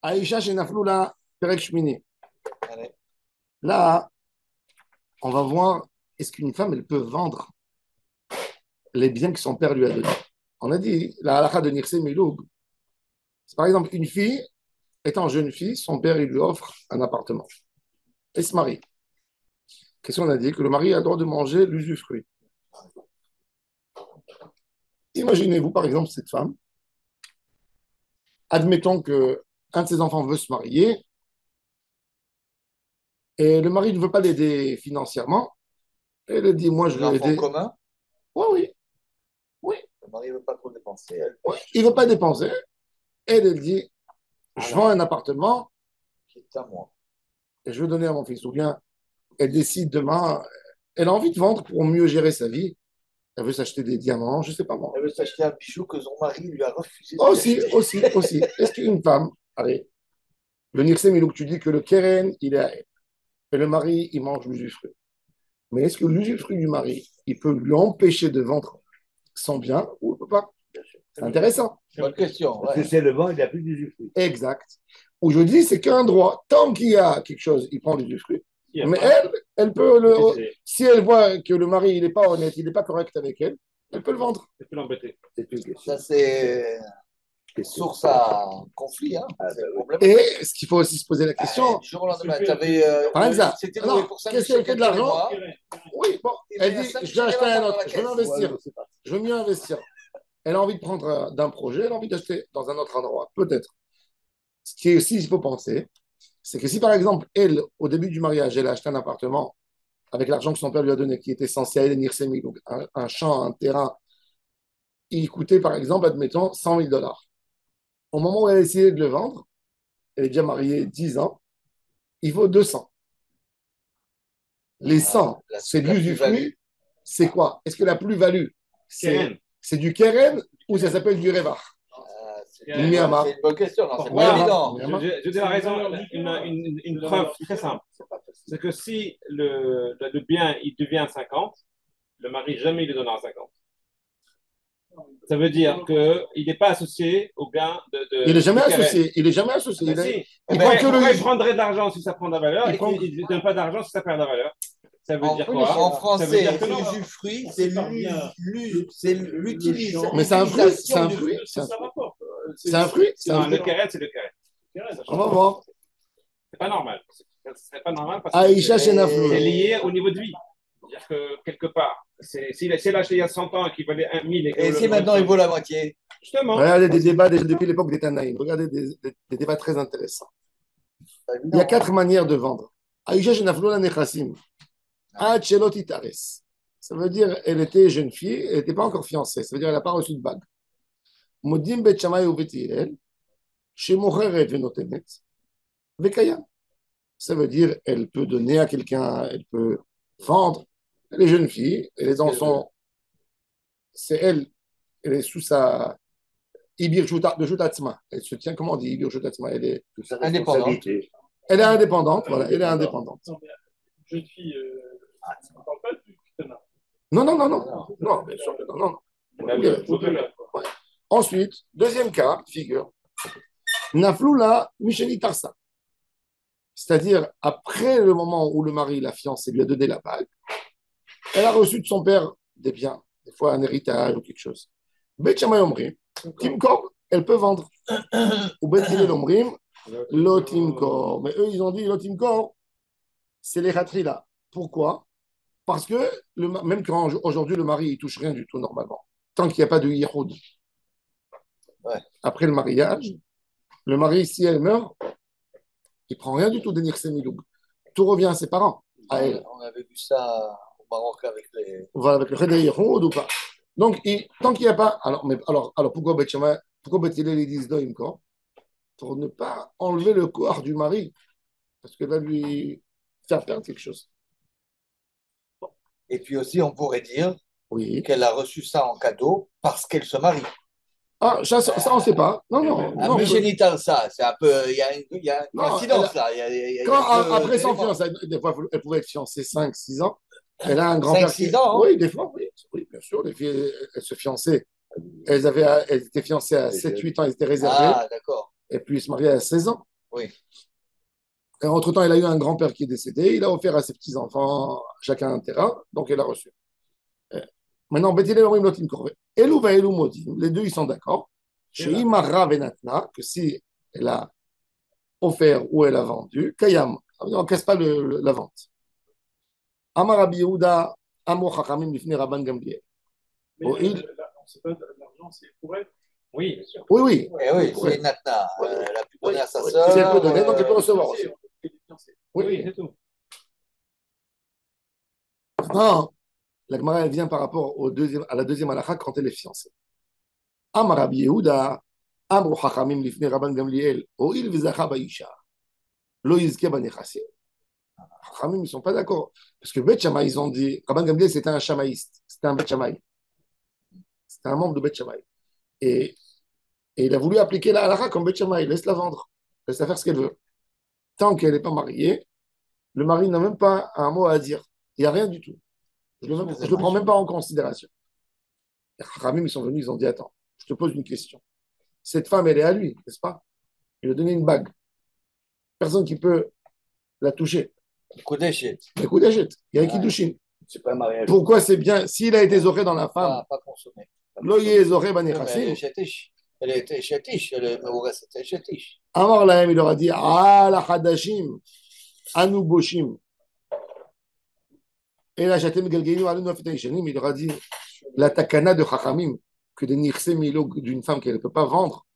Aïcha chez Nafloula, Perek Shmini. Allez. Là, on va voir, est-ce qu'une femme, elle peut vendre les biens que son père lui a donnés? On a dit, la halakha de Nirse Miloug, c'est par exemple une fille, étant jeune fille, son père, il lui offre un appartement. Elle se marie. Qu'est-ce qu'on a dit? Que le mari a le droit de manger l'usufruit. Imaginez-vous, par exemple, cette femme, admettons que un de ses enfants veut se marier et le mari ne veut pas l'aider financièrement. Et elle dit, moi, je Les veux enfants aider. communs, Oui, oui, oui, le mari ne veut pas trop dépenser, elle oui. paye. Il ne veut pas dépenser. Elle dit, je vends Alors, un appartement c'est à moi. et je veux donner à mon fils. Ou bien, elle décide demain, elle a envie de vendre pour mieux gérer sa vie. Elle veut s'acheter des diamants, je ne sais pas moi. Elle veut s'acheter un bijou que son mari lui a refusé de lui Aussi, acheter. aussi, aussi. Est-ce qu'une femme, allez, le Nirsem, il tu dis que le Keren, il est à elle. Et le mari, il mange l'usufruit. Mais est-ce que l'usufruit du mari, il peut lui empêcher de vendre son bien ou il ne peut pas? C'est intéressant. Bonne question. Parce que Ouais. c'est le vent, il n'y a plus d'usufruit. Exact. Où je dis, c'est qu'un droit. Tant qu'il y a quelque chose, il prend l'usufruit. Mais elle peut si elle voit que le mari, il n'est pas honnête, il n'est pas correct avec elle, elle peut le vendre. C'est plus l'embêter. C'est une question. Ça, c'est source à conflit. Hein. Ah, C'est bah oui. problème. Et ce qu'il faut aussi se poser la question, Du jour au lendemain, t'avais, par exemple, c'était non, loué pour 5 qu'est-ce qu'elle fait de quelques l'argent? mois. Oui, bon, Et elle bien, dit, ça, je vais acheter elle va un dans autre, la je veux caisse. investir, Ouais, c'est parti. je veux mieux investir. Elle a envie de prendre d'un projet, elle a envie d'acheter dans un autre endroit, peut-être. Ce qui est aussi, il faut penser, c'est que si par exemple, elle, au début du mariage, elle a acheté un appartement avec l'argent que son père lui a donné, qui était censé aller Nirsemi, donc un champ, un terrain, il coûtait par exemple, admettons, 100 000 dollars. Au moment où elle a essayé de le vendre, elle est déjà mariée 10 ans, il vaut 200. Les 100, c'est de La plus-value. l'usufruit, c'est quoi? Est-ce que la plus-value, Keren. c'est du keren ou ça s'appelle du reva? C'est Une miyama. une bonne question. Non, c'est Ouais, pas Miyama. évident. Miyama. Je dis la raison, une preuve très simple. C'est que si le bien il devient 50, le mari jamais il le donnera 50. Ça veut dire qu'il n'est pas associé au gain Il n'est jamais du Keren. associé. Il est jamais associé. Ben si. Il prend que Pourquoi il le. prendrait de l'argent si ça prend de la valeur Il et prend... qu'il ne donne pas d'argent si ça perd de la valeur? Ça veut dire quoi? En Ça veut dire français, que non. l'usufruit, c'est l'utilisation. Mais c'est un fruit. C'est un fruit. C'est un fruit. C'est un Non, le fruit. Keren, c'est le Keren. On va voir. C'est pas normal. Ce serait pas normal parce que Aïcha Chenaflou. c'est lié au niveau de vie. C'est-à-dire que quelque part, s'il a acheté il y a 100 ans et qu'il valait 1 000 Et si maintenant il vaut la moitié? justement, Regardez des débats depuis l'époque des Tanaïm. Regardez des débats très intéressants. Il y a 4 manières de vendre. Aïcha Chenaflou la Nechassim. Achelot Itares. Ça veut dire elle était jeune fille, elle n'était pas encore fiancée. Ça veut dire elle n'a pas reçu de bague. Modim Bet Shammai ou Bet Hillel. Shemocheret Venotenet. Vekaya. Ça veut dire elle peut donner à quelqu'un, elle peut vendre. Elle est jeune fille, elle est dans son. C'est elle, elle est sous sa. Ibir de Jutatzma. Elle se tient, comment on dit Ibir Jutatzma? Elle est toute sa Indépendante. responsabilité. Elle est indépendante, voilà, elle est indépendante. Jeune fille, on ne parle pas du Kitana. Non, non, non, non. Non, bien sûr que non, non. Au-delà, quoi. Ouais. Ensuite, deuxième cas, figure. Nafloula Micheli Tarsa. C'est-à-dire, après le moment où le mari, la fiancée, lui a donné la bague, elle a reçu de son père des biens, des fois un héritage ou quelque chose. Bet Shammai Omrim, Timkor, elle peut vendre. Ou Bet Hillel Omrim, Lo Timkor. Mais eux, ils ont dit Lo Timkor, c'est les ratris là. Pourquoi? Parce que même quand aujourd'hui le mari il touche rien du tout normalement, tant qu'il n'y a pas de yiroud. Ouais. Après le mariage, le mari, si elle meurt, il prend rien du tout de Nirse Miloug. Tout revient à ses parents, à elle. On avait vu ça au Maroc avec les. Voilà, avec le Chédé Yiroud ou pas. Donc, tant qu'il n'y a pas. Alors pourquoi Beth Shammai, pourquoi Beth Hillel ils disent Doim quoi? Pour ne pas enlever le corps du mari, parce que va lui faire perdre quelque chose. Et puis aussi, on pourrait dire Oui. qu'elle a reçu ça en cadeau parce qu'elle se marie. Ah, ça on ne sait pas. Non, non. Un non génital, ça, c'est un peu. Il y a une Non, coïncidence là. Après son fiançailles, des fois, elle pouvait être fiancée 5-6 ans. Elle a un grand-père 5-6 ans, hein? Oui, des fois, oui. Oui, bien sûr. Les filles, elles se fiançaient. Elles étaient fiancées à 7-8 ans, elles étaient réservées. Ah, d'accord. Et puis, ils se mariaient à 16 ans. Oui. Et entre-temps, il a eu un grand-père qui est décédé. Il a offert à ses petits-enfants chacun un terrain. Donc, il a reçu. Euh, Maintenant, Beth Hillel Orim Lotim Korve. Elou va Elou Modim. Les deux, ils sont d'accord. Chez Imara Venatna, que si elle a offert ou elle a vendu, Kayam. On ne casse pas la vente. Amar Rabbi Yehuda, Amo Chachamim Lifnei Rabban Gamliel. Mais on sait pas, l'argent, c'est pour elle. Oui, bien sûr. Oui, oui. Oui, Oui. c'est Natna. Oui. Elle a pu donner à sa Oui. sœur. Si elle peut donner, donc elle peut recevoir aussi. Oui, oui, c'est tout. Non, la Gemara elle vient par rapport à la deuxième halakha quand elle est fiancée. Amar Rabbi Yehuda, Amru Chachamim Lifnei Rabban Gamliel, Oil Vizacha Baisha, Lo Yizke Banechassim. Chachamim, ils ne sont pas d'accord. Parce que Beth Shammai, ils ont dit, Rabban Gamliel, c'était un shamaïste, c'était un Beth Shammai, c'était un membre de Beth Shammai. Et, et il a voulu appliquer la halakha comme Beth Shammai, laisse-la vendre, laisse-la faire ce qu'elle veut. Tant qu'elle n'est pas mariée, le mari n'a même pas un mot à dire. Il n'y a rien du tout. Je ne le prends même pas en considération. Les Chachamim, ils sont venus, ils ont dit, attends, je te pose une question. Cette femme, elle est à lui, n'est-ce pas? Il lui a donné une bague. Personne qui peut la toucher. Koudéchet. Les coups d'achète. Il y a un Kiddushin. C'est pas un mariage. Pourquoi c'est bien? S'il a été zoré dans la femme, Pas consommé. loyer zoré Elle banechassim. est chétiche. Elle était chétiche. Elle était chétiche. Amar Lahem, il leur a dit, ah, la hadashim, anu boshim. Et la chatem galgeinu alenu afetaishanim, il leur a dit, la takana de Chachamim, que de nirse milo d'une femme qu'elle ne peut pas vendre,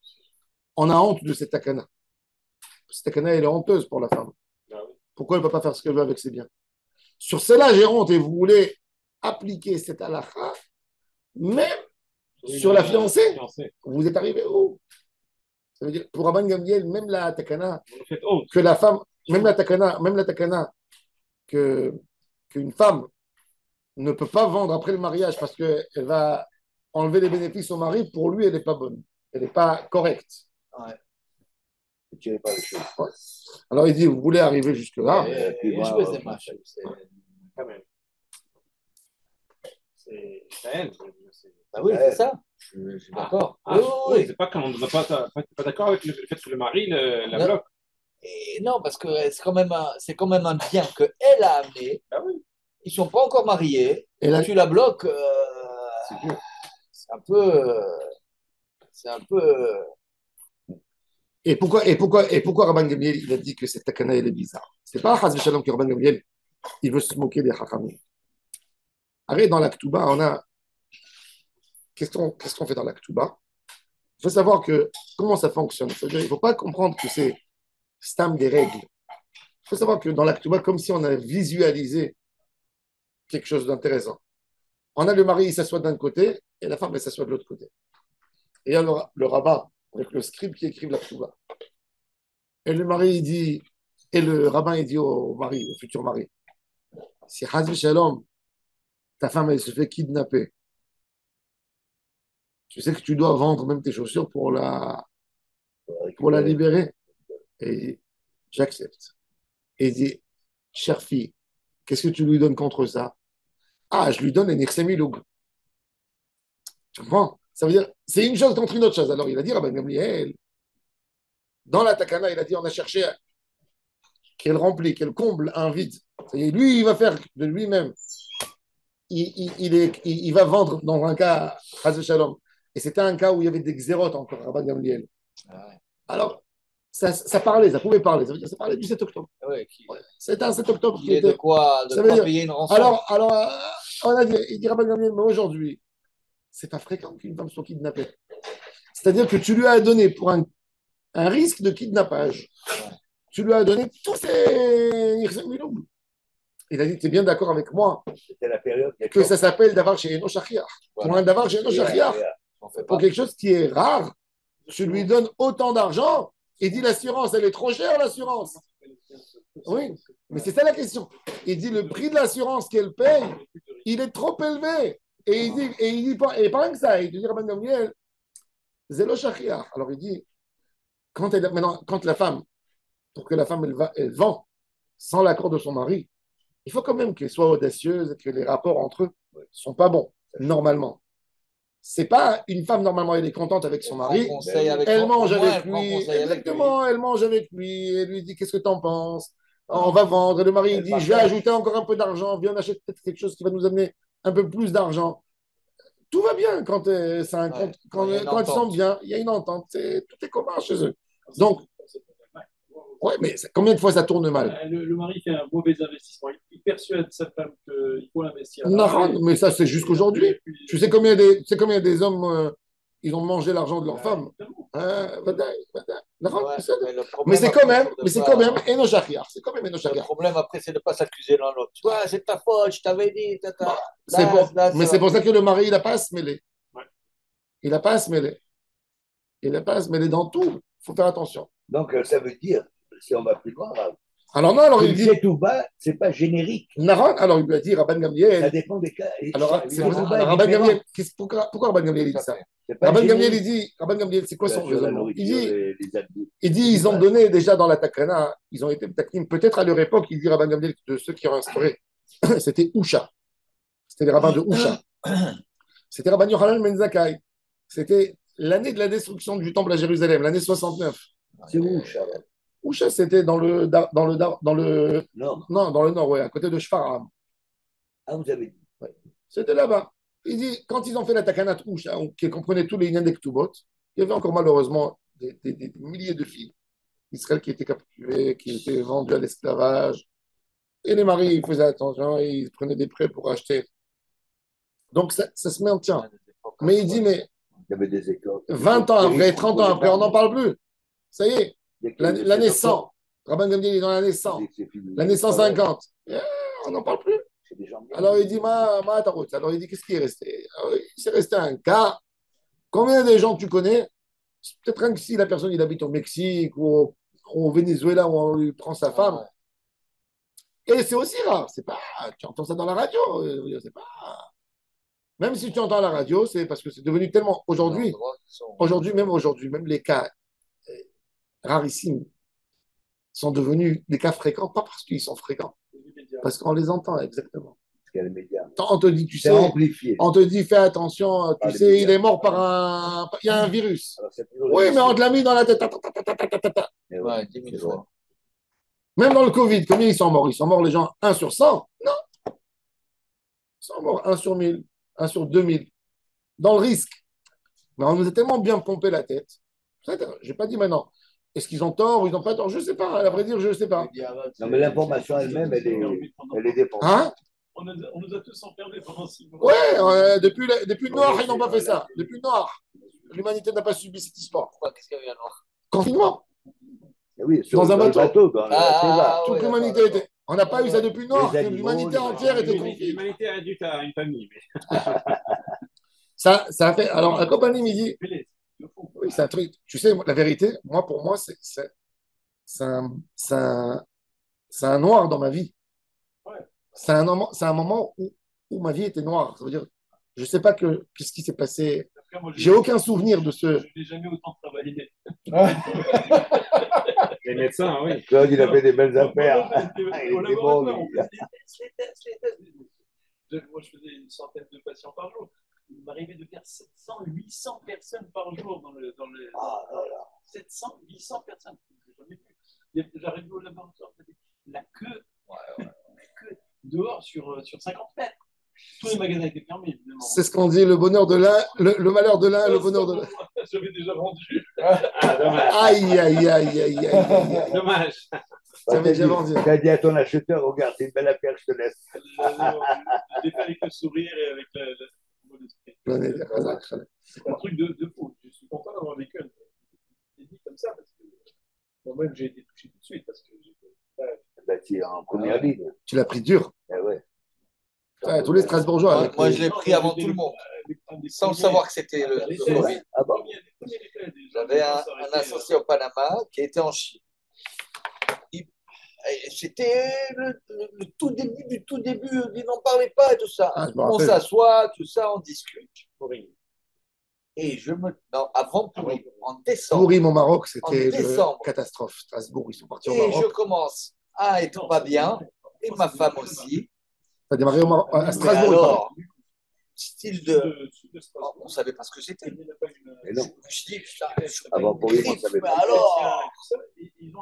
on a honte de cette takana. Cette takana, elle est honteuse pour la femme. Pourquoi elle ne peut pas faire ce qu'elle veut avec ses biens? Sur cela, j'ai honte et vous voulez appliquer cette halakha, même sur la fiancée. Vous êtes arrivé où? Ça veut dire, pour Rabban Gamliel, même la takana, que la femme, même la takana que, qu'une femme ne peut pas vendre après le mariage parce qu'elle va enlever les bénéfices au mari, pour lui, elle n'est pas bonne. Elle n'est pas correcte. Ouais. Tu pas les choses. Ouais. Alors il dit, vous voulez arriver jusque-là? Je fais des matchs. Quand même. C'est elle. Ah oui, c'est ça. Je suis d'accord. Oui. C'est pas qu'on n'est pas d'accord avec le fait que le mari la bloque. Et non, parce que c'est quand même un bien qu'elle a amené. Ah oui. Ils ne sont pas encore mariés. Et là, tu la bloques. C'est un peu. et pourquoi Rabban Gamliel, il a dit que cette takana, elle est bizarre? C'est pas Chaz Shalom que Rabban Gamliel, il veut se moquer des Chachamim. Arrête, dans la Ketouba, on a. Qu'est-ce qu'on fait dans la Ketouba? Il faut savoir comment ça fonctionne. C'est-à-dire, il ne faut pas comprendre que c'est stam des règles. Il faut savoir que dans la Ketouba, comme si on a visualisé quelque chose d'intéressant. On a le mari, il s'assoit d'un côté, et la femme, elle s'assoit de l'autre côté. Et il y a le rabbin, avec le scribe qui écrit la Ketouba. Et le mari, il dit, et le rabbin, il dit au mari, au futur mari, si Hazvi Shalom, ta femme, elle se fait kidnapper, tu sais que tu dois vendre même tes chaussures pour la libérer. Et j'accepte. Et il dit, chère fille, qu'est-ce que tu lui donnes contre ça? Ah, je lui donne un Nirsemiloug. Tu comprends? Ça veut dire, c'est une chose contre une autre chose. Alors il a dit, Rabban Gamliel, dans la Takana, il a dit, on a cherché qu'elle remplit, qu'elle comble un vide. C'est-à-dire, lui, il va faire de lui-même. Il va vendre dans un cas, Chaz Shalom. Et c'était un cas où il y avait des xérotes encore, Rabban Gamliel. Alors, ça parlait, ça pouvait parler. Ça veut dire, ça parlait du 7 octobre. Ouais, c'était un 7 octobre qui était. De quoi payer une rançon. Alors, on a dit, il dit Rabban Gamliel, mais aujourd'hui, c'est pas fréquent qu'une femme soit kidnappée. C'est-à-dire que tu lui as donné pour un risque de kidnappage, tu lui as donné tous ces Nirsemilou. Il a dit, tu es bien d'accord avec moi la période que ça s'appelle d'avoir chez Eno Shachiach. Pour un d'avoir chez Eno Shachiach, pour quelque chose qui est rare, tu lui donnes autant d'argent et dit l'assurance, elle est trop chère, l'assurance. Oui, mais c'est ça la question. Il dit le prix de l'assurance qu'elle paye, il est trop élevé. Et il dit pas que ça, il dit Rabban Gamliel, Zelo Shachiach. Alors il dit, quand la femme, pour que la femme elle vend sans l'accord de son mari, il faut quand même qu'elle soit audacieuse, que les rapports entre eux ne sont pas bons, normalement. C'est pas une femme, normalement, elle est contente avec son mari. Conseil avec Elle mange au moins, avec elle prend lui. conseil avec lui. Exactement, elle mange avec lui. Elle lui dit qu'est-ce que tu en penses? On va vendre. Et le mari il Elle dit je vais partage. ajouter encore un peu d'argent. Viens, on achète peut-être quelque chose qui va nous amener un peu plus d'argent. Tout va bien quand, c'est un Ouais, compte- quand il y a une quand ils sont entente. bien. Il y a une entente. Tout est commun chez eux. Donc, ouais, mais combien de fois ça tourne mal? Le mari fait un mauvais investissement. Il persuade sa femme qu'il faut investir là. Non, mais ça, c'est jusqu'aujourd'hui. Tu sais combien des hommes ils ont mangé l'argent de leur femme? Vadaï, vadaï. Non, Ouais, c'est- mais le mais problème c'est après, quand même, c'est de mais c'est pas. quand même Enoch Achriar. C'est quand même Enoch Le Achriar. problème après, c'est de ne pas s'accuser l'un l'autre. Tu vois, c'est ta faute, je t'avais dit, tata. C'est pour, Là, mais ça c'est va pour ça plus. que le mari, il n'a pas à se mêler. Ouais. Il n'a pas à se mêler. Il n'a pas à se mêler dans tout. Il faut faire attention. Donc, ça veut dire, si on va plus loin, Alors non, alors tu il le dit, sais tout bas, c'est pas générique. Naran, alors il lui a dit, Rabban Ça Gamliel. dépend des cas. Et Alors, chaque- c'est le pour ça, tout bas alors est Rabban différent. Gamliel, pourquoi Rabban Gamliel il Tout dit à ça? fait. C'est pas Rabban Gamliel, générique. Rabban Gamliel, c'est quoi son Sur la raisonnement? Il nourriture, dit, les habits. il dit, ils ont donné déjà dans la Takrana, ils ont été taknim, peut-être à leur époque, il dit Rabban Gamliel, de ceux qui ont instauré, c'était Usha. C'était les rabbins de Usha. C'était Rabban Yochanan Ben Zakkai. C'était l'année de la destruction du temple à Jérusalem, l'année 69. C'est où, Charles? Usha, c'était dans le, Non. non, dans le nord, ouais, à côté de Shfaram. Ah, vous avez dit. C'était là-bas. Il dit, quand ils ont fait la Takanat Usha, qui comprenait tous les Inyan des Ktubot, il y avait encore malheureusement des milliers de filles d'Israël qui étaient capturées, qui étaient vendues à l'esclavage. Et les maris, ils faisaient attention, ils prenaient des prêts pour acheter. Donc ça se maintient. Mais il dit, mais Il y avait des écoles. 20 ans après, 30 ans après, on n'en parle plus. Ça y est, l'année 100. Rabban Gamliel est dans l'année 100. L'année 150. On n'en parle plus. Alors il dit, alors il dit, qu'est-ce qui est resté? Alors, il s'est resté un cas. Combien de gens tu connais? Peut-être rien que si la personne il habite au Mexique ou au Venezuela où on lui prend sa femme. Et c'est aussi rare. C'est pas, tu entends ça dans la radio. C'est pas. Même si tu entends la radio, c'est parce que c'est devenu tellement aujourd'hui, même les cas rarissimes sont devenus des cas fréquents, pas parce qu'ils sont fréquents, parce qu'on les entend exactement. On te dit, tu sais, amplifié. on te dit, fais attention, tu sais, il est mort par il y a un virus. Oui, mais on te l'a mis dans la tête. Ouais, 10 000 fois. Même dans le Covid, combien ils sont morts? Ils sont morts les gens 1 sur 100? Non. Ils sont morts 1 sur 1000, 1 sur 2000. Dans le risque. Mais on nous a tellement bien pompé la tête. Je n'ai pas dit maintenant. Est-ce qu'ils ont tort ou ils n'ont pas tort? Je ne sais pas. À vrai dire, je ne sais pas. Non, mais l'information elle-même, elle est dépendante. Hein? On nous a tous enfermés pendant 6 mois. Ouais, depuis Noir, ils n'ont pas fait ça. Depuis Noir, l'humanité n'a pas subi cette histoire. Pourquoi? Qu'est-ce qu'il y a eu alors? Confinement. Oui, Dans un le bateau. dans le Toute ouais, l'humanité était. On n'a pas eu ça depuis Noir, Les que animaux, l'humanité entière était confinée. L'humanité a dû à une famille. Ça a fait. Alors, la compagnie il dit. Oui, c'est un truc. Tu sais, la vérité, pour moi, c'est un noir dans ma vie. C'est un moment où ma vie était noire. Ça veut dire, je ne sais pas qu'est-ce qui s'est passé. J'ai aucun souvenir de ce. Je n'ai jamais autant travaillé. Les médecins, oui. Claude, il a fait des belles affaires. Au laboratoire, on faisait les tests. Moi, je faisais une centaine de patients par jour. Il m'arrivait de faire 700, 800 personnes par jour dans le 700, 800 personnes. J'arrivais au laboratoire, la queue dehors sur 50 mètres. Tous les magasins étaient fermés, évidemment. C'est ce qu'on dit, le bonheur de l'un, le malheur de l'un, le bonheur de l'autre. J'avais déjà vendu. Dommage. Aïe, aïe, aïe, aïe, aïe. Dommage. J'avais déjà vendu. Tu as dit à ton acheteur, regarde, c'est une belle affaire, je te laisse. J'ai fait avec le sourire et avec le bon esprit. C'est un truc de fou. Je suis content d'avoir vécu un dit comme ça parce que moi-même j'ai été touché tout de suite parce que Tu es en première ligne. Tu l'as pris dur. Ouais. Tous les Strasbourgeois. Moi, je l'ai pris avant tout le monde, sans le savoir que c'était le Covid. Ah bon? J'avais un associé au Panama qui était en Chine. C'était le tout début du tout début. Il n'en parlait pas et tout ça. On s'assoit, tout ça, on discute. Et non, avant Pourim, en décembre. Pourim au Maroc, c'était une catastrophe. Strasbourg, ils sont partis au Et Maroc. je commence à être pas bien, et ma femme aussi. Ça a démarré à Strasbourg. Alors, style de. On ne savait pas ce que c'était. Et non. Je me suis dit, putain, Avant pour lui, on savait mais pas. alors,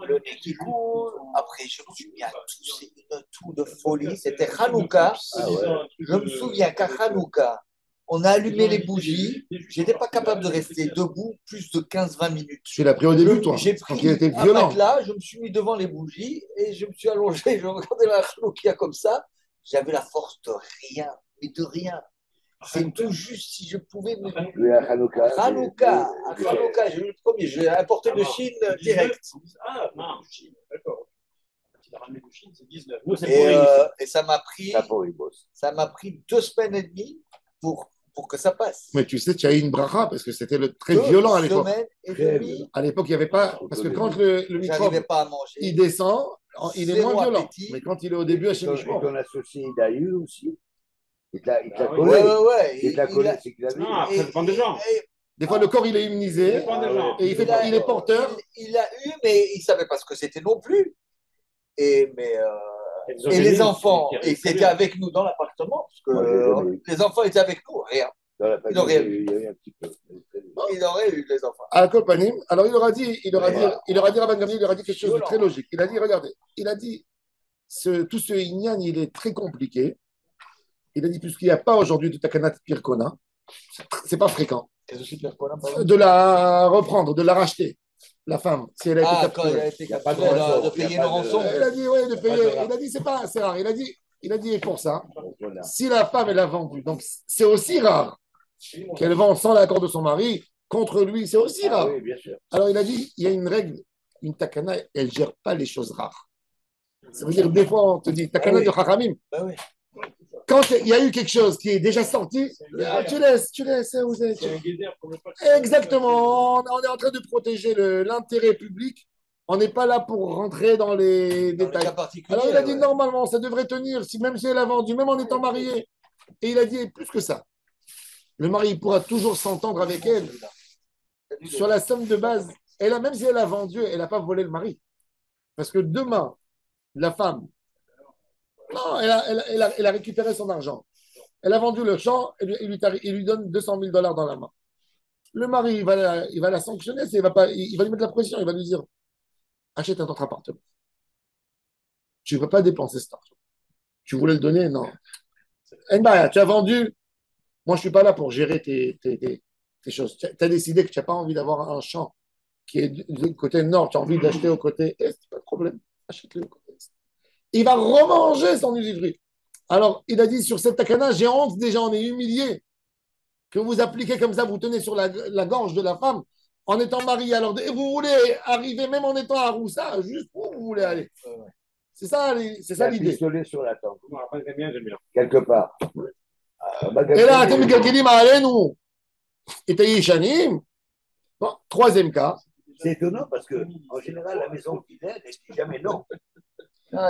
le nez qui coule. Après, je me suis mis à tousser une toux de folie. C'était Hanouka. Ah ouais. Je me souviens qu'à Hanouka, on a allumé les bougies. Je n'étais pas capable de rester debout plus de 15-20 minutes. Tu l'as pris au début, toi. J'ai Quand pris il était un violent. matelas, je me suis mis devant les bougies et je me suis allongé. Je regardais la Hanouka comme ça. J'avais la force de rien, mais de rien. C'est tout juste si je pouvais me. Lui, à Hanouka. Hanouka, j'ai eu le premier. J'ai importé de Chine direct. Ah, non, Chine, d'accord. Il a ramené de Chine, c'est 19. Nous, c'est Et ça m'a pris. Ça m'a pris 2 semaines et demie pour que ça passe. Mais tu sais, tu as eu une bracha parce que c'était très violent à l'époque. 2 semaines et demie. À l'époque, il n'y avait pas. Parce que quand le microbe, J'arrivais pas à manger. il descend, il est moins violent. Appétit. Mais quand il est au début, à chez Et ton associé, il a eu aussi. Il t'a collé. Ouais. Il t'a collé, c'est qu'il a vu. Non, après, ça dépend des gens. Des fois, le corps, il est immunisé. Ça dépend des gens. Et il est porteur. Il a eu, mais il ne savait pas ce que c'était non plus. Et les enfants, ils étaient avec nous dans l'appartement, parce que les enfants étaient avec nous, rien. Ils n'auraient eu. Ils auraient eu les enfants. À Kopanim. Alors, il leur a dit, Rabban Gamliel, il leur a dit quelque chose de très logique. Il a dit, regardez, tout ce Inyan, il est très compliqué. Il a dit, puisqu'il n'y a pas aujourd'hui de Takanat Pirkona, c'est pas fréquent. De la reprendre, de la racheter, la femme, si elle a été capturée. Quand elle a été capturée, de payer une rançon. Il a dit, oui, de payer. Il a dit, c'est rare. Il a dit, et pour ça, si la femme, elle a vendu, donc c'est aussi rare qu'elle vend sans l'accord de son mari, contre lui, c'est aussi rare. Oui, bien sûr. Alors, il a dit, il y a une règle, une takana, elle ne gère pas les choses rares. Ça veut dire, des fois, on te dit, takana de Chachamim. Oui. Quand il y a eu quelque chose qui est déjà sorti, tu laisses. Exactement. On est en train de protéger l'intérêt public. On n'est pas là pour rentrer dans les détails. Alors il a dit normalement, ça devrait tenir, même si elle a vendu, même en étant mariée. Et il a dit plus que ça. Le mari pourra toujours s'entendre avec elle sur la somme de base. Même si elle a vendu, elle n'a pas volé le mari. Parce que demain, la femme, non, elle a récupéré son argent. Elle a vendu le champ et il lui donne $200 000 dans la main. Le mari, il va la sanctionner, il va lui mettre la pression, il va lui dire achète un autre appartement. Tu ne veux pas dépenser cet argent. Tu voulais le donner? Non. Tu as vendu. Moi, je ne suis pas là pour gérer tes choses. Tu as décidé que tu n'as pas envie d'avoir un champ qui est du côté nord, tu as envie d'acheter au côté est, pas de problème. Achète-le au côté est. Il va remanger son usufruit. Alors, il a dit sur cette takana, j'ai honte déjà, on est humilié. Que vous appliquez comme ça, vous tenez sur la gorge de la femme en étant marié. Alors, vous voulez arriver même en étant à Roussa, juste où vous voulez aller. C'est ça l'idée. Pistolet sur la tempe. Quelque part. Et là, tu me allez nous. Et tu Ishanim. Bon, troisième cas. C'est étonnant parce qu'en général, la maison fidèle, elle ne dit jamais non.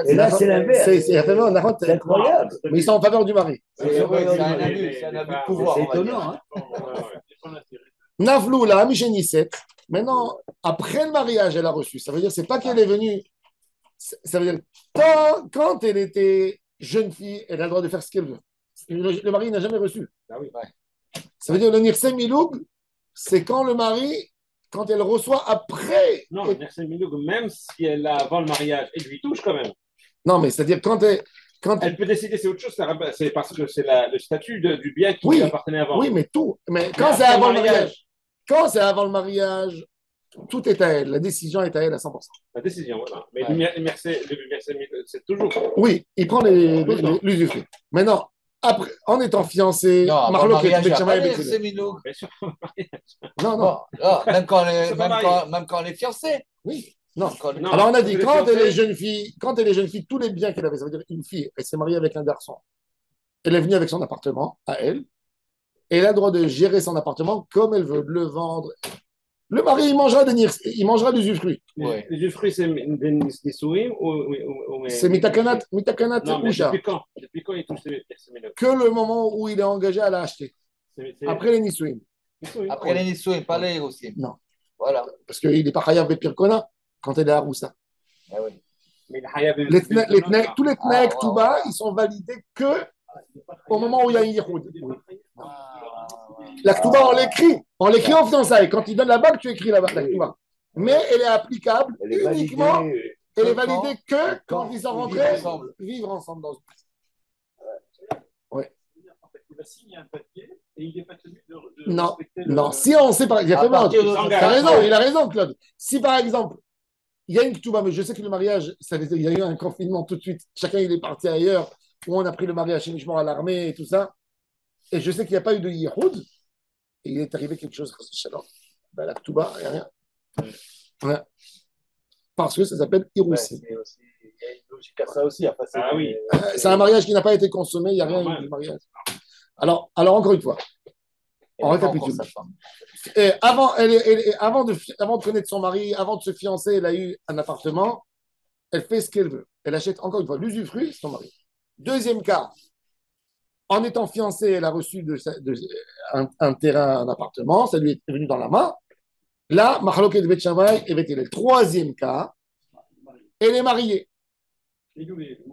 Et là, c'est l'inverse. C'est incroyable. Mais ils sont en faveur du mari. C'est un abus de pouvoir. C'est étonnant. Navlou, la Mishénisset. Maintenant, après le mariage, elle a reçu. Ça veut dire, c'est pas qu'elle est venue. Ça veut dire, quand elle était jeune fille, elle a le droit de faire ce qu'elle veut. Le mari n'a jamais reçu. Ça veut dire, le Nirse Miloug, c'est quand le mari, quand elle reçoit après. Non, le Nirse Miloug, même si elle a avant le mariage, elle lui touche quand même. Non, mais c'est-à-dire, elle peut décider, c'est autre chose, c'est parce que c'est le statut du bien qui lui appartenait avant. Oui, mais tout. Mais quand c'est avant le mariage. Quand c'est avant le mariage, tout est à elle. La décision est à elle à 100%. La décision, voilà. Mais le c'est toujours. Oui, il prend l'usufruit. Maintenant, après, en étant fiancé, non, même quand elle est fiancée. Oui. Non. Alors on a dit, quand elle est jeune fille, tous les biens qu'elle avait, ça veut dire une fille, elle s'est mariée avec un garçon. Elle est venue avec son appartement à elle. Et elle a le droit de gérer son appartement comme elle veut, de le vendre. Le mari, il mangera l'usufruit. Oui. L'usufruit, c'est des Nissouim ou c'est Mitakanat Oucha. Depuis quand il touche les que le moment où il est engagé à l'acheter. Après les Nissouim. Après les Nissouim, pas les aussi. Non. Voilà. Parce qu'il n'est pas Chayav Bepirkona quand elle est à Roussa. Ah oui. Tous les Tnaek Touba, ils sont validés que au moment où il y a un Yihoud. La Ketouba, on l'écrit. On l'écrit en fiançailles. Quand il donne la bague, tu écris la Ketouba. Mais elle est applicable uniquement. Elle est validée que quand ils sont rentrés vivre ensemble dans une maison. Oui. Il va signer un papier et il n'est pas tenu de non, non. Si on sait pas, il a raison, il a raison, Claude. Si par exemple, il y a une Ketouba, mais je sais que le mariage, il y a eu un confinement tout de suite. Chacun il est parti ailleurs, où on a pris le mariage uniquement à l'armée et tout ça. Et je sais qu'il n'y a pas eu de Yihoud. Et il est arrivé quelque chose, ben, la Ketouba, il n'y a rien. Ouais. Parce que ça s'appelle Iroussin. Il y a une logique à ça aussi. Enfin, c'est un mariage qui n'a pas été consommé, il n'y a rien eu de mariage. Alors, encore une fois, on récapitule. Et avant de connaître son mari, avant de se fiancer, elle a eu un appartement, elle fait ce qu'elle veut. Elle achète encore une fois l'usufruit, son mari. Deuxième cas, en étant fiancée, elle a reçu un terrain, un appartement, ça lui est venu dans la main. Là, Mahloket Bet Shammai et Bet Hillel. Troisième cas, elle est mariée.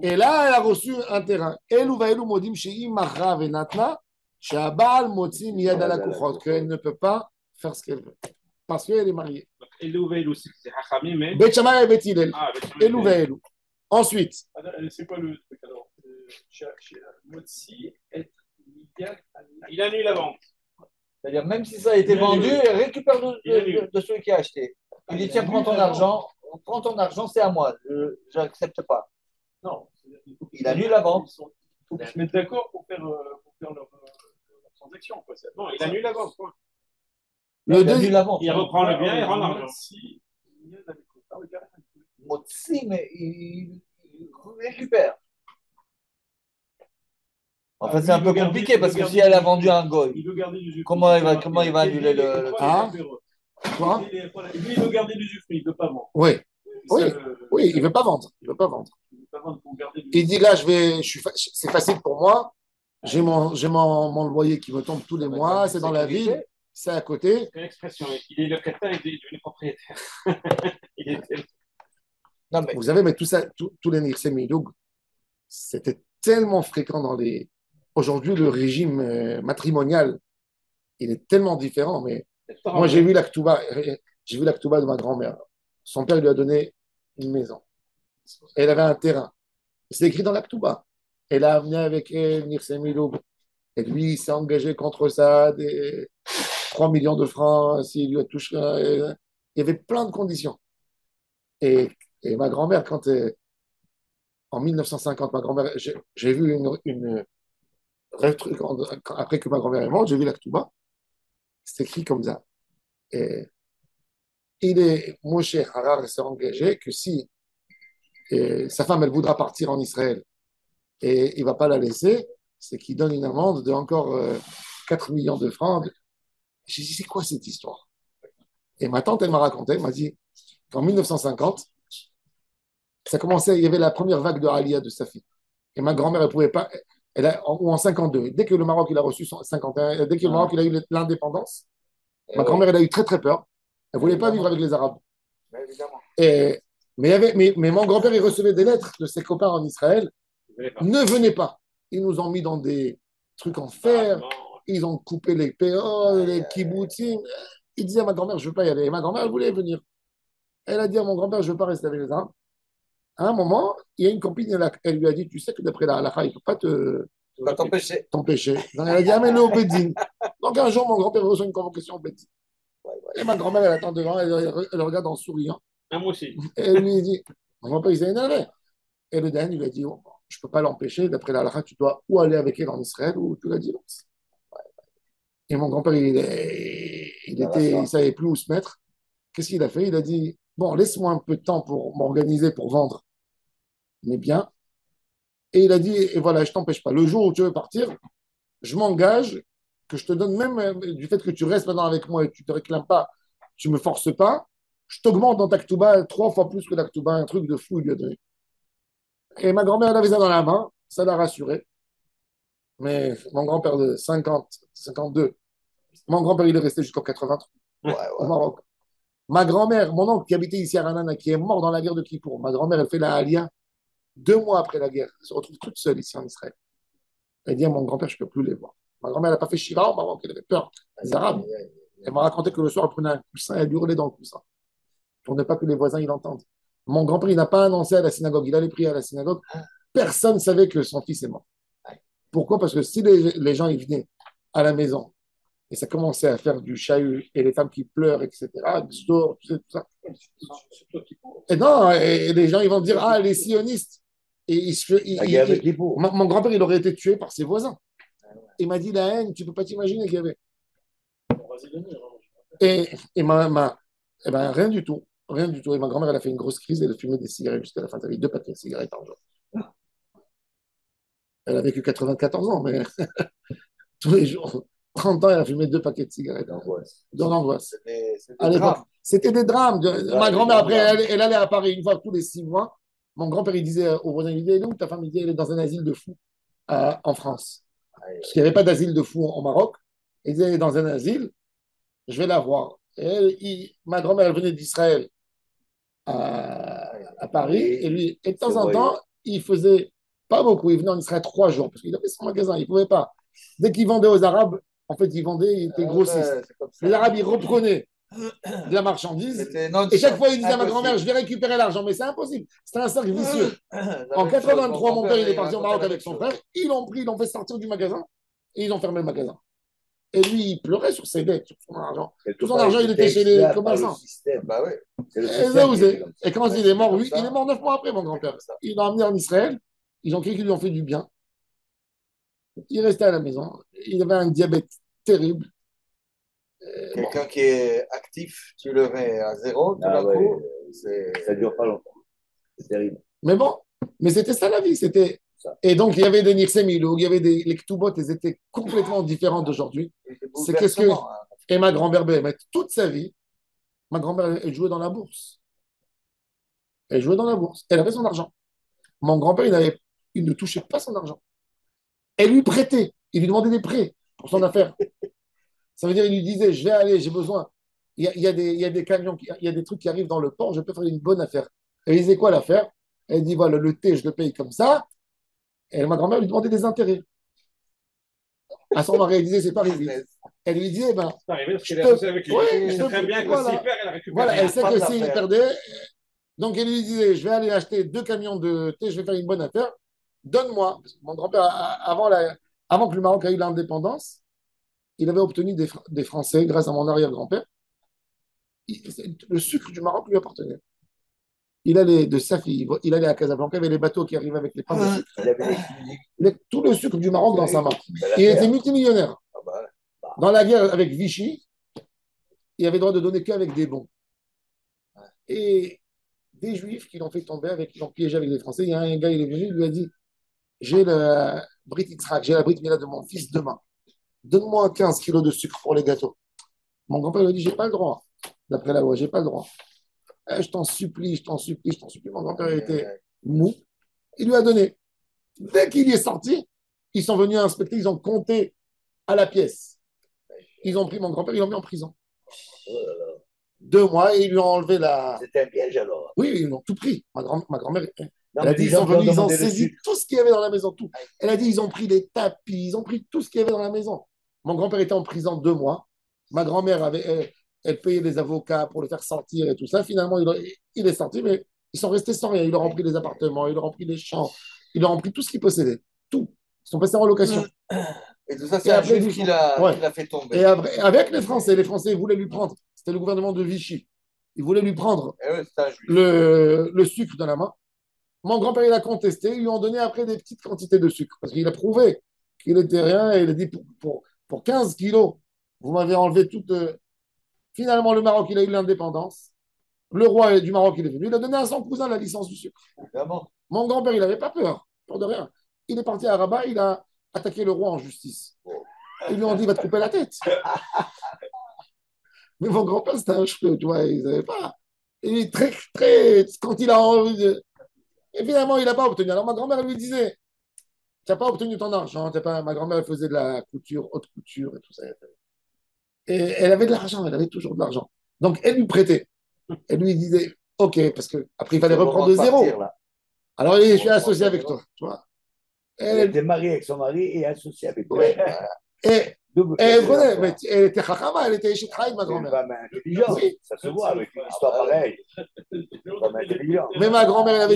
Et là, elle a reçu un terrain. Qu'elle ne peut pas faire ce qu'elle veut. Parce qu'elle est mariée. Bet Shammai et Bet Hillel. Elou ve'elou. Ensuite. C'est quoi le truc alors il annule la vente. C'est-à-dire, même si ça a été vendu, il récupère de celui qui a acheté. Il dit, tiens, prends ton argent, c'est à moi. Je n'accepte pas. Non. Il annule la vente. Il faut qu'ils se mettent d'accord pour faire leur transaction. Non, il annule la vente. Il annule la vente. Il reprend le bien et rend l'argent. Motsi, mais il récupère. En fait, c'est un peu compliqué parce que si elle a vendu un goy, comment il va annuler le Quoi? Lui, il veut garder l'usufruit, il ne veut pas vendre. Oui, il ne veut pas vendre. Il dit là, c'est facile pour moi. J'ai mon loyer qui me tombe tous les mois, c'est dans la ville, c'est à côté. C'est l'expression, il est locataire, il est devenu propriétaire. Non, mais... Vous savez, mais tout ça, tous les Nirsé Midoug, c'était tellement fréquent dans les. Aujourd'hui, le régime matrimonial, il est tellement différent. Mais moi, j'ai vu la Ketouba de ma grand-mère. Son père lui a donné une maison. Elle avait un terrain. C'est écrit dans la Ketouba. Elle a amené avec elle Nirsé Midoug. Et lui, il s'est engagé contre ça, 3 millions de francs, s'il lui a touché. Il y avait plein de conditions. Et ma grand-mère, en 1950, ma grand-mère, j'ai vu une après que ma grand-mère est morte, j'ai vu la Ketouba. C'est écrit comme ça. Et Moshe Harar s'est engagé que si sa femme, elle voudra partir en Israël et il ne va pas la laisser, c'est qu'il donne une amende de encore 4 millions de francs. J'ai dit, c'est quoi cette histoire? Et ma tante, elle m'a raconté, elle m'a dit qu'en 1950, ça commençait, il y avait la première vague de Aliyah de sa fille. Et ma grand-mère, elle ne pouvait pas, ou en 52, dès que le Maroc il a reçu 51, dès que le Maroc il a eu l'indépendance, ma grand-mère, elle a eu très très peur. Elle ne voulait pas vivre avec les Arabes. Mais mon grand-père, il recevait des lettres de ses copains en Israël. Ne venez pas. Ils nous ont mis dans des trucs en fer. Ils ont coupé les PO, les kibbutzim. Il disait à ma grand-mère, je ne veux pas y aller. Et ma grand-mère, elle voulait venir. Elle a dit à mon grand-père, je ne veux pas rester avec les Arabes. À un moment, il y a une copine, elle lui a dit, tu sais que d'après la halakha, il ne faut pas t'empêcher. Donc, elle a dit, amène-le au Bédine. Donc un jour, mon grand-père reçoit une convocation au Bédine. Et ma grand-mère, elle attend devant, elle regarde en souriant. Moi aussi. Et elle lui dit, mon grand-père, il s'est énervé. Et le Dan, il lui a dit, oh, je ne peux pas l'empêcher, d'après la halakha, tu dois ou aller avec elle en Israël ou tu la divorces. Et mon grand-père, il ne savait plus où se mettre. Qu'est-ce qu'il a fait? Il a dit, bon, laisse-moi un peu de temps pour m'organiser, pour vendre mes biens. Et il a dit, et voilà, je ne t'empêche pas. Le jour où tu veux partir, je m'engage que je te donne même du fait que tu restes maintenant avec moi et que tu ne te réclames pas, tu ne me forces pas, je t'augmente dans ta Ketouba 3 fois plus que la Ketouba, un truc de fou, il lui a donné. Et ma grand-mère, elle avait ça dans la main, ça l'a rassuré. Mais mon grand-père de 52, mon grand-père, il est resté jusqu'en 83 au Maroc. Ma grand-mère, mon oncle qui habitait ici à Ranana, qui est mort dans la guerre de Kippour, ma grand-mère, elle fait la Aliyah 2 mois après la guerre. Elle se retrouve toute seule ici en Israël. Elle dit à mon grand-père, je ne peux plus les voir. Ma grand-mère n'a pas fait Shira au Maroc, elle avait peur. Les Arabes. Elle m'a raconté que le soir, elle prenait un coussin et elle hurlait dans le coussin pour ne pas que les voisins ils l'entendent. Mon grand-père, il n'a pas annoncé à la synagogue. Il allait prier à la synagogue. Personne ne savait que son fils est mort. Pourquoi? Parce que si les gens ils venaient à la maison et ça commençait à faire du chahut et les femmes qui pleurent, etc., tout ça. Et non, et les gens ils vont dire, ah, les sionistes. Et mon grand-père, il aurait été tué par ses voisins. Il m'a dit la haine, tu ne peux pas t'imaginer qu'il y avait. Et eh ben, rien du tout. Rien du tout. Et ma grand-mère, elle a fait une grosse crise, elle fumait des cigarettes jusqu'à la fin. Elle avait 2 paquets de cigarettes par jour. Elle a vécu 94 ans, mais tous les jours, 30 ans, elle a fumé 2 paquets de cigarettes. Dans l'angoisse. À l'époque, c'était des drames. Ma grand-mère, après, elle allait à Paris une fois tous les 6 mois. Mon grand-père, il disait aux voisins, il disait, elle est où ta femme? Il disait, elle est dans un asile de fous en France. Parce qu'il n'y avait pas d'asile de fous au Maroc. Il disait, elle est dans un asile, je vais la voir. Ma grand-mère, elle venait d'Israël à Paris, et de temps en temps, il faisait pas beaucoup. Il venait en Israël 3 jours, parce qu'il avait son magasin, il ne pouvait pas. Dès qu'il vendait aux Arabes, en fait, il vendait, il était grossiste. Les Arabes, ils reprenaient de la marchandise, et chaque fois, il disait à ma grand-mère, je vais récupérer l'argent, mais c'est impossible. C'était un cercle vicieux. En 83, mon père, il est parti au Maroc avec son frère, ils l'ont pris, ils l'ont fait sortir du magasin, et ils ont fermé le magasin. Et lui, il pleurait sur ses dettes, sur son argent. Tout son argent, il était chez les commerçants. Bah ouais. Et quand il est mort, oui, il est mort 9 mois après, mon grand-père. Il l'a emmené en Israël. Ils ont cru qu'ils lui ont fait du bien. Il restait à la maison. Il avait un diabète terrible. Quelqu'un qui est actif, tu le mets à zéro, tout d'un coup. Ça ne dure pas longtemps. C'est terrible. Mais bon, mais c'était ça la vie. Et donc, il y avait des Nixemilou, il y avait les Ktubot, ils étaient complètement différents d'aujourd'hui. C'est qu'est-ce que. Et ma grand-mère, toute sa vie, ma grand-mère, elle jouait dans la bourse. Elle jouait dans la bourse. Elle avait son argent. Mon grand-père, il ne touchait pas son argent. Elle lui prêtait. Il lui demandait des prêts pour son affaire. Ça veut dire, il lui disait, je vais aller, j'ai besoin. Il y a des camions, il y a des trucs qui arrivent dans le port, je peux faire une bonne affaire. Et il disait quoi l'affaire? Elle dit, voilà, le thé, je le paye comme ça. Et ma grand-mère lui demandait des intérêts. À son mari, elle disait, c'est pas arrivé. Elle lui disait, ben. C'est pas arrivé parce qu'elle est associée avec lui. Elle sait très bien que s'il perd, elle récupère. Voilà, elle sait que s'il perdait. Donc, elle lui disait, je vais aller acheter 2 camions de thé, je vais faire une bonne affaire. Donne-moi. Mon grand-père, avant que le Maroc ait eu l'indépendance, il avait obtenu des Français grâce à mon arrière-grand-père. Le sucre du Maroc lui appartenait. Il allait de Safi, il allait à Casablanca, il y avait les bateaux qui arrivaient avec les pains de sucre. Il avait tout le sucre du Maroc dans sa main. Il était multimillionnaire. Dans la guerre avec Vichy, il avait le droit de donner qu'avec des bons. Et des Juifs qui l'ont fait tomber, qui l'ont piégé avec les Français. Il y a un gars, il est venu, il lui a dit, j'ai le Brit Yitzhak, j'ai la Brit Mila de mon fils demain. Donne-moi 15 kilos de sucre pour les gâteaux. Mon grand-père lui a dit, j'ai pas le droit. D'après la loi, j'ai pas le droit. Je t'en supplie, je t'en supplie, je t'en supplie. Mon grand-père était mou. Il lui a donné. Dès qu'il y est sorti, ils sont venus inspecter, ils ont compté à la pièce. Ils ont pris mon grand-père, ils l'ont mis en prison. 2 mois et ils lui ont enlevé la. C'était un piège alors. Oui, ils l'ont tout pris. Ma grand-mère, elle a dit, ils sont venus, ils ont saisi tout ce qu'il y avait dans la maison, tout. Elle a dit, ils ont pris les tapis, ils ont pris tout ce qu'il y avait dans la maison. Mon grand-père était en prison 2 mois. Ma grand-mère elle payait les avocats pour le faire sortir et tout ça. Finalement, il est sorti, mais ils sont restés sans rien. Ils leur ont pris les appartements, ils leur ont pris les champs, ils leur ont pris tout ce qu'ils possédaient. Tout. Ils sont passés en location. Et tout ça, c'est un juif qui l'a fait tomber. Et avec les Français voulaient lui prendre. C'était le gouvernement de Vichy. Ils voulaient lui prendre le sucre de la main. Mon grand-père, il a contesté. Ils lui ont donné après des petites quantités de sucre. Parce qu'il a prouvé qu'il n'était rien. Et il a dit, pour 15 kilos, vous m'avez enlevé toute. Finalement, le Maroc, il a eu l'indépendance. Le roi du Maroc, il est venu. Il a donné à son cousin la licence du sucre. Évidemment. Mon grand-père, il n'avait pas peur de rien. Il est parti à Rabat, il a attaqué le roi en justice. Ils lui ont dit, il va te couper la tête. Mais mon grand-père, c'était un cheveu, tu vois, ils n'avaient pas. Il est très, quand il a envie de. Et finalement, il n'a pas obtenu. Alors ma grand-mère lui disait, tu n'as pas obtenu ton argent. Ma grand-mère, elle faisait de la couture, haute couture et tout ça. Et elle avait de l'argent, elle avait toujours de l'argent. Donc, elle lui prêtait. Elle lui disait, OK, parce qu'après, il fallait reprendre de zéro. Alors, je suis associé avec toi. Tu vois. Elle était mariée avec son mari et associée avec toi. Et Double elle plaisir, prenait, quoi. mais elle était chachama, elle était Eshet Haïd, ma C'est une grand-mère. femme intelligente, Oui. ça se voit avec une histoire pareille. Une femme intelligente. Mais ma grand-mère,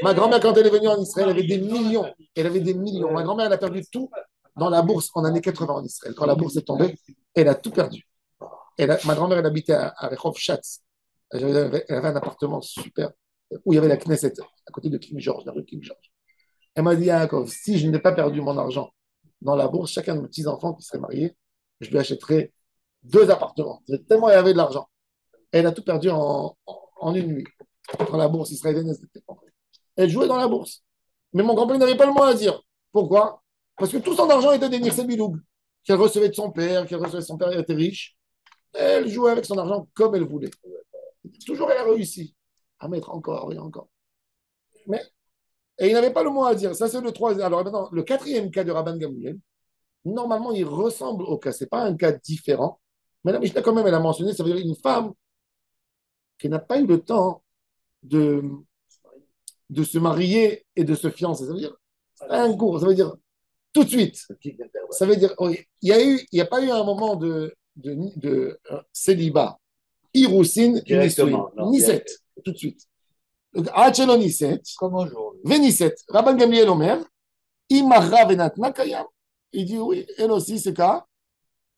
ma grand-mère, quand elle est venue en Israël, elle avait des millions. Elle avait des millions. Ma grand-mère, elle a perdu tout dans la bourse en années 80 en Israël. Quand la bourse est tombée, elle a tout perdu. Ma grand-mère, elle habitait à Rehov Shatz. Elle avait un appartement super où il y avait la Knesset, à côté de King George, la rue King George. Elle m'a dit, Yaakov, si je n'ai pas perdu mon argent dans la bourse, chacun de mes petits-enfants qui seraient mariés, je lui achèterais 2 appartements. Tellement il y avait de l'argent. Elle a tout perdu en une nuit. Dans la bourse israélienne, elle jouait dans la bourse. Mais mon grand-père n'avait pas le mot à dire. Pourquoi? Parce que tout son argent était des Nirse Biloug, qu'elle recevait de son père, son père était riche. Elle jouait avec son argent comme elle voulait. Toujours elle a réussi à mettre encore et encore. Mais, et il n'avait pas le mot à dire. Ça, c'est le troisième. Alors maintenant, le quatrième cas de Rabban Gamliel, normalement, il ressemble au cas. Ce n'est pas un cas différent. Mais la Mishnah, quand même, elle a mentionné, ça veut dire une femme qui n'a pas eu le temps de, de se marier et de se fiancer. Ça veut dire un cours, ça veut dire tout de suite. Ça veut dire, oui, il n'y a pas eu un moment célibat, Iroussine, Niset, tout de suite. Hachelo Niset, Veniset, Rabban Gamliel Omer, Imarra Venatna Kayam. Il dit oui, elle aussi, c'est cas,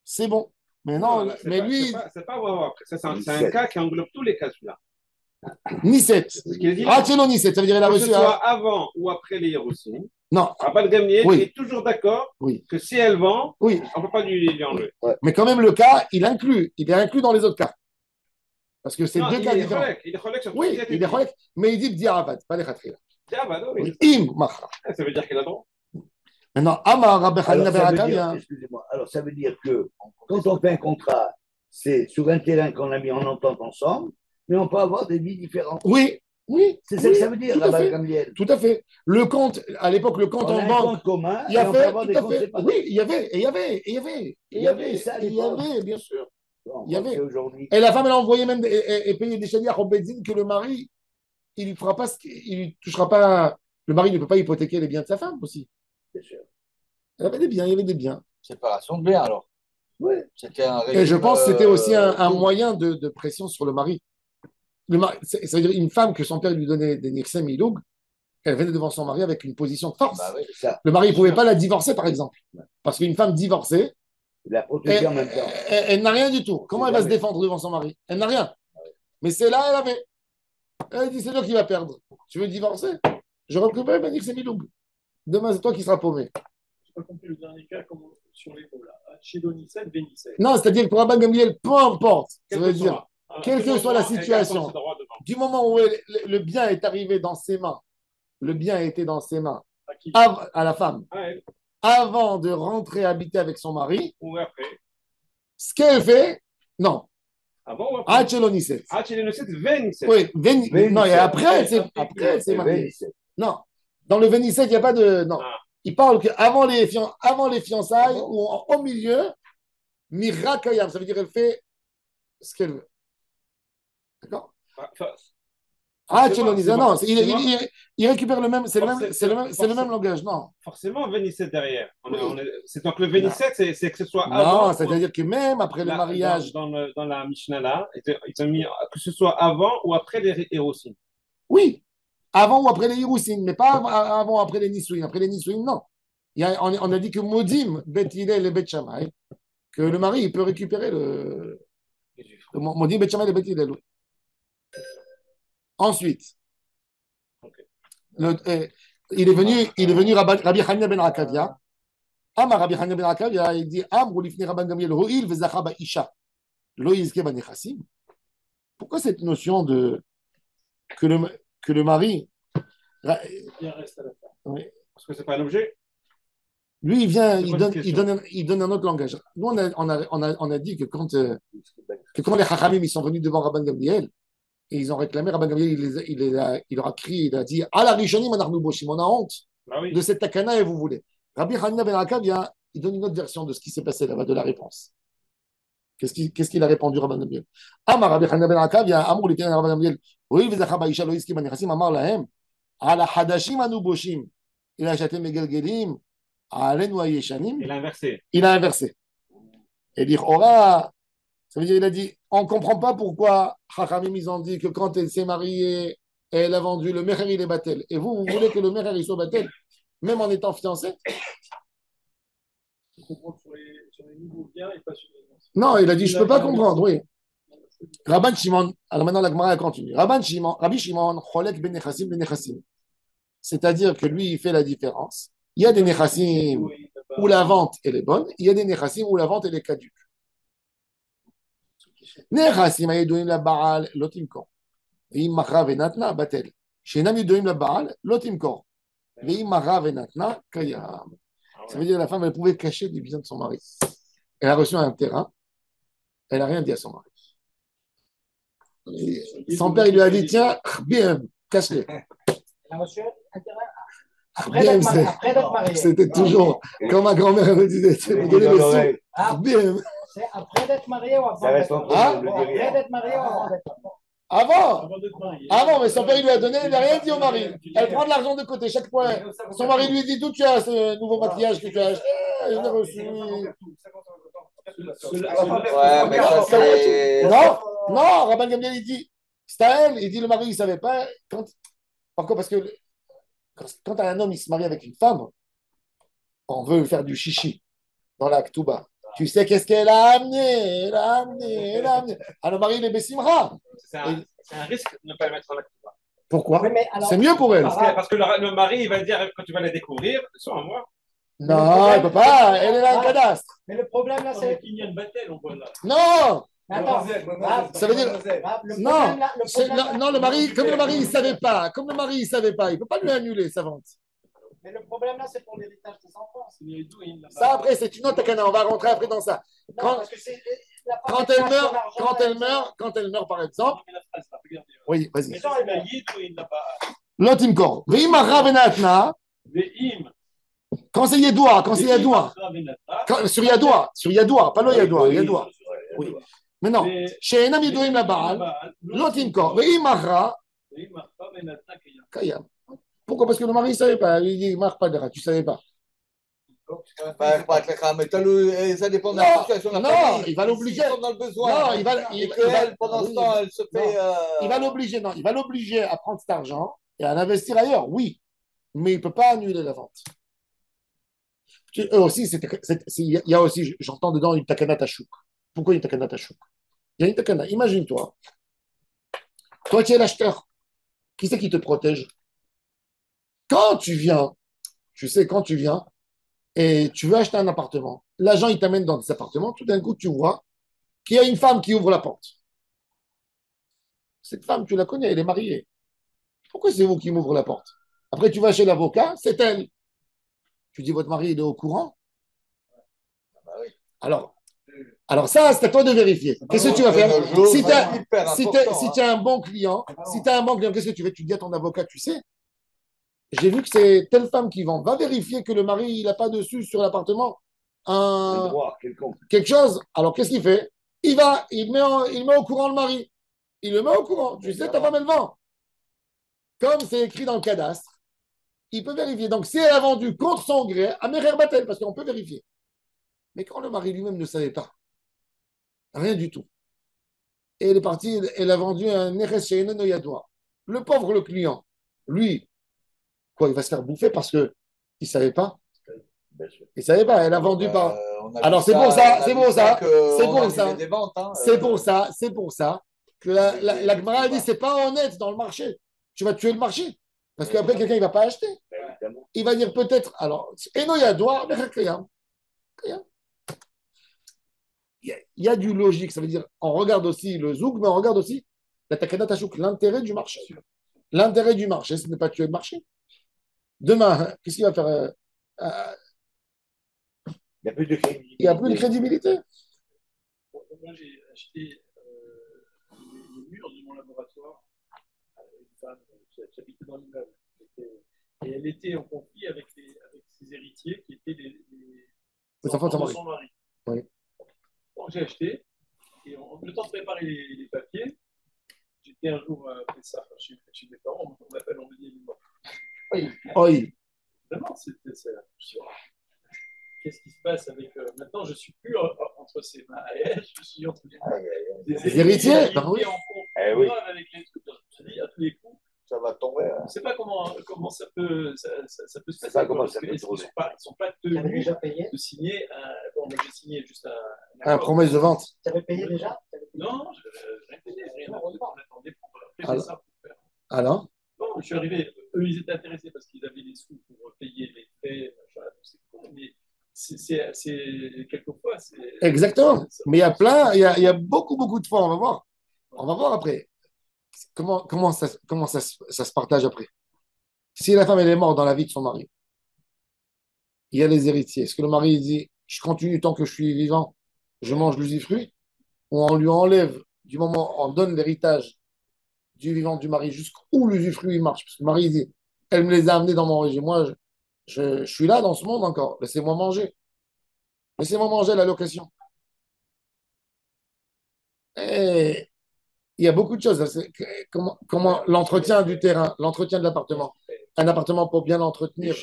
c'est bon. Mais non, mais lui. C'est pas vraiment. C'est un cas qui englobe tous les cas, celui-là. Niset. Hachelo Niset, ça veut dire elle a reçu. Que ce soit avant ou après les Hiroshim. Non. Rabban Gamliel est toujours d'accord que si elle vend, on ne peut pas lui enlever. Ouais. Mais quand même, le cas, il est inclus dans les autres cas. Parce que c'est deux cas différents. Il est cholèque sur oui, il est cholèque, mais il dit Diavad, pas les Khatria. Diavad, oui. Im Machra. Ça veut dire qu'il a droit. Maintenant, Amar Rabbi Hanina ben Akavia. Excusez-moi. Alors, ça veut dire que quand on fait un contrat, c'est sur un terrain qu'on a mis en entente ensemble, mais on peut avoir des vies différentes. Oui. C'est ça que ça veut dire, Rabban Gamliel. Tout à fait. Le compte, à l'époque, le compte en banque. Compte commun, il y avait, tout à fait. Oui, il y avait, bien sûr. Bon, il y avait. Et la femme, elle a envoyé même et payé des chaliers à Bédine que le mari, il lui fera pas, il lui touchera pas. Le mari ne peut pas hypothéquer les biens de sa femme aussi. Bien sûr. Il y avait des biens. Séparation de biens alors. Oui. Et je pense que c'était aussi un moyen de pression sur le mari. Ça veut dire une femme que son père lui donnait des nirsem iloug, elle venait devant son mari avec une position de force. Oui, le mari ne pouvait pas la divorcer, par exemple. Parce qu'une femme divorcée, elle n'a rien du tout. Comment elle va se défendre devant son mari? Elle n'a rien. Mais c'est là, elle avait. Elle dit, c'est toi qui vas perdre. Tu veux divorcer? Je récupère ma nirsem iloug. Demain, c'est toi qui seras paumé. Je n'ai pas compris le dernier cas sur les mots là. Chez Donicet, Vénicet. Non, c'est-à-dire que pour Rabban Gamliel, peu importe. Ça veut dire, quelle que soit la situation, du moment où le bien est arrivé dans ses mains, le bien a été dans ses mains à la femme, avant de rentrer habiter avec son mari, ou après. Ce qu'elle fait, non. Avant ou après? Hachelo-Niset. Hachelo-Niset, Vénicet. Oui, non, et après, c'est marié. Non, dans le Vénicet, il n'y a pas de. Non. Il parle qu'avant les fiançailles ou au milieu, Mira Kayam, ça veut dire qu'elle fait ce qu'elle veut. D'accord? Non, il récupère le même, c'est le même langage, non. Forcément, Vénicet derrière. C'est donc le Vénicet, c'est que ce soit avant. Non, c'est-à-dire que même après le mariage. Dans la Mishnah là, ils ont mis que ce soit avant ou après les Hiroshim. Oui, avant ou après les Hiroshim, mais pas avant ou après les Nisuin. Après les Nisuin, non. On a dit que Modim, Bet Hillel et Bet Shammai, que le mari il peut récupérer le Modim, Bet Shammai et Bet Hillel. Ensuite, il est venu Rabbi Hanina ben Akavia. Rabbi Hanina ben Akavia, il dit Amrou lifni Rabban Gamliel ho'il vezacha ba'isha lo yizke b'nechassim. Pourquoi cette notion de que le mari Il reste à la fin. Oui. Parce que c'est pas un objet. Lui, il donne un autre langage. Nous, on a dit que quand les Chachamim ils sont venus devant Rabban Gamliel, et ils ont réclamé, Rabban Gamliel, il leur a crié, il a dit « Ala Rishonim anarnu boshim » on a honte de cette takana et vous voulez. Rabbi Hanina ben Akavia, il donne une autre version de ce qui s'est passé là-bas, de la réponse. Qu'est-ce qu'il a répondu, Rabban Gamliel? Amar Rabbi Hanina ben Akavia, Amrou l'Éternel Rabban Gamliel, oui, v'zacha ba'isha lo yiskim b'nechassim, amar lahem, Ala hadashim anu boshim, il a acheté megelgelim, Alen ou Yeshanim, Il a inversé. il a inversé. Et dire Ora, ça veut dire il a dit on ne comprend pas pourquoi Chachamim ils ont dit que quand elle s'est mariée et elle a vendu, le Mecher il est battel. Et vous voulez que le Mecher il soit battel, même en étant fiancé? Il faut comprendre sur les nouveaux biens et pas sur les anciens. Non, il a dit je ne peux pas comprendre, oui. Rabban Shimon, alors maintenant la Gemara continue. Rabbi Shimon, Cholek ben Nechassim ben Nechassim. C'est-à-dire que lui, il fait la différence. Il y a des Nechassim où la vente elle est bonne, il y a des Nechassim où la vente elle est caduque. Nechassim הידועים לבעל לא תמכור, ואם מכרה ונתנה בטל. שאינם ידועים לבעל לא תמכור, ואם מכרה ונתנה קיים. Ça veut dire que la femme elle pouvait cacher les biens de son mari. Elle a reçu un terrain, elle n'a rien dit à son mari. Et son père il lui a dit tiens, bien, cache-les. Elle a reçu un terrain après d'être mariée. C'était toujours, comme ma grand-mère me disait, tu me donnais les sous. Bien. C'est après d'être marié ou avant Ça reste d'être entre marié? nous, Après d'être marié ou avant d'être marié? Avant, mais son père il lui a donné, il n'a rien dit au mari. Elle prend de l'argent de côté chaque fois. Son mari lui dit d'où tu as ce nouveau maquillage que tu as acheté. Je l'ai reçu. Ouais, mais ça, c'est. Non, Rabban Gamliel il dit, c'est à elle. Il dit le mari il ne savait pas. Pourquoi? Parce que quand un homme il se marie avec une femme, on veut faire du chichi dans la Ktouba. Tu sais qu'est-ce qu'elle a amené? Elle a amené. Alors, le mari, il est Bessimra. C'est un risque de ne pas le mettre en acte. Pourquoi? Oui, mais alors- C'est mieux pour elle. Parce que le mari, il va dire, quand tu vas la découvrir, sans moi. Non, elle ne peut pas. Elle est là, un cadastre. Mais le problème là, c'est. Kinyan Batel, on voit là. Non! Mais attends, Ça veut dire. le Non, problème là, non, le mari, comme le mari, il ne savait pas. Comme le mari, il ne savait pas. Il ne peut pas lui annuler sa vente. mais le problème là, c'est pour l'héritage des enfants. Ça, après, c'est une autre takana. On va rentrer après dans ça. Non, Quand, parce que c'est. quand elle meurt, par exemple. Oui, vas-y. L'otimkor. Veimara venatna. Quand c'est Yadoua, sur Yadoua, pas le Yadoua. Oui. Mais non, chez Enam Yadouim la Baal, l'otimkor. Veimara. Kayam. Pourquoi? Parce que le mari ne savait pas. Il dit, marre pas de tu ne savais pas. Mais ça dépend de la situation. Non, il va l'obliger. Dans le besoin. Non, Pendant ce temps, elle se fait. Il va l'obliger à prendre cet argent et à l'investir ailleurs, oui. Mais il ne peut pas annuler la vente. Eux aussi, il y a aussi, j'entends dedans une takana tachouk. Pourquoi une takana tachouk? Il y a une takana. Imagine-toi. Toi, tu es l'acheteur. Qui c'est qui te protège? Quand tu viens, quand tu viens et tu veux acheter un appartement, l'agent, il t'amène dans cet appartement, tout d'un coup, tu vois qu'il y a une femme qui ouvre la porte. Cette femme, tu la connais, elle est mariée. Pourquoi c'est vous qui m'ouvrez la porte? Après, tu vas chez l'avocat, c'est elle. Tu dis, votre mari, il est au courant? Alors ça, c'est à toi de vérifier. Qu'est-ce que tu vas faire? Si tu as un bon client, qu'est-ce que tu fais? Tu dis à ton avocat, tu sais, j'ai vu que c'est telle femme qui vend. Va vérifier que le mari, il n'a pas dessus sur l'appartement quelque chose. Alors, qu'est-ce qu'il fait? Il met au courant le mari. Il le met au courant. Tu sais, ta femme, elle vend. Comme c'est écrit dans le cadastre, il peut vérifier. Donc, si elle a vendu contre son gré, à Merer Batel, parce qu'on peut vérifier. Mais quand le mari lui-même ne savait pas, rien du tout. Et elle est partie, elle a vendu un Neres Sheinen Yadoua. Le pauvre, le client, lui, quoi, il va se faire bouffer parce qu'il ne savait pas. Il ne savait pas, elle a vendu par. Alors c'est pour ça que la Gemara dit c'est pas honnête dans le marché. Tu vas tuer le marché. Parce qu'après, quelqu'un ne va pas acheter. Il va dire peut-être. Alors, Eno Yadoua, il y a du logique. Ça veut dire, on regarde aussi le zouk, mais on regarde aussi la takana tachouk, l'intérêt du marché. L'intérêt du marché, ce n'est pas tuer le marché. Demain, qu'est-ce qu'il va faire? Il n'y a plus de crédibilité. Il n'y a plus de crédibilité. Moi, j'ai acheté les murs de mon laboratoire à une femme qui habitait dans l'immeuble. Et elle était en conflit avec ses héritiers qui étaient les enfants de son mari. Oui. Donc j'ai acheté, et le temps de préparer les papiers, j'étais un jour à Pessah, chez mes parents, on m'appelle, on me dit, Oui. vraiment, c'était ça. qu'est-ce qui se passe avec. Maintenant, je ne suis plus entre ses mains à elle, je suis entre les héritiers. En cours oui. avec les trucs. Je dis à tous les coups. Ça va tomber. Je ne sais pas comment ça peut se passer. Pas comment ça peut ils ne sont pas tenus de signer. Bon, moi, j'ai signé juste Un promesse de vente. Tu avais payé déjà? Non, je n'ai payé rien. On attendait pour alors, ça. Alors Bon, je suis arrivé. Eux, ils étaient intéressés parce qu'ils avaient des sous pour payer les frais. Machin, c'est cool, mais c'est quelquefois. exactement. Mais il y a plein, il y a beaucoup de fois, on va voir. On va voir après. Comment ça se partage après? Si la femme elle est morte dans la vie de son mari, il y a les héritiers. Est-ce que le mari dit je continue tant que je suis vivant, je mange l'usufruit, ou on lui enlève du moment on donne l'héritage du vivant du mari jusqu'où l'usufruit il marche? Parce que le mari dit elle me les a amenés dans mon régime. Moi, je suis là dans ce monde encore. Laissez-moi manger. Laissez-moi manger la location. Et il y a beaucoup de choses. Comment l'entretien du terrain, l'entretien de l'appartement. Un appartement pour bien l'entretenir.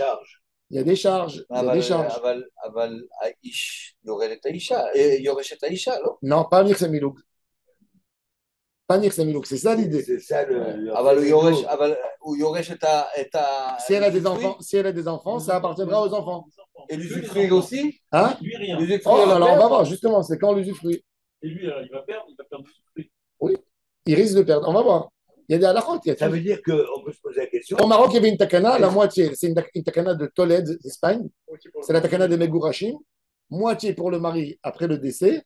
Il y a des charges. Il y a des charges. אבל האיש יורד את האישה, יורש את האישה, לא? Non, pas Nirse Milouk. Pas Nirse Milouk, c'est ça l'idée. C'est ça le. אבל הוא יורש את ה... Si elle a des enfants, ça appartiendra aux enfants. Et l'usufruit aussi? Hein? Lui, rien. Oh, alors on va voir, justement, c'est quand l'usufruit. Et lui, il va perdre l'usufruit. Oui, il risque de perdre. On va voir. Il y a des halakhot. Ça veut dire qu'on peut se poser la question. Au Maroc, il y avait une takana, la moitié. C'est une takana de Tolède, d'Espagne. C'est la takana des Megourachim. Moitié pour le mari après le décès.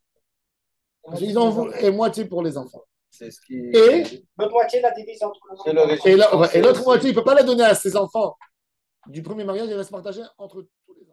Et moitié pour les enfants. C'est ce qui... Et L'autre moitié, la divise entre les et l'autre moitié, il ne peut pas la donner à ses enfants du premier mariage, il va se partager entre tous les enfants.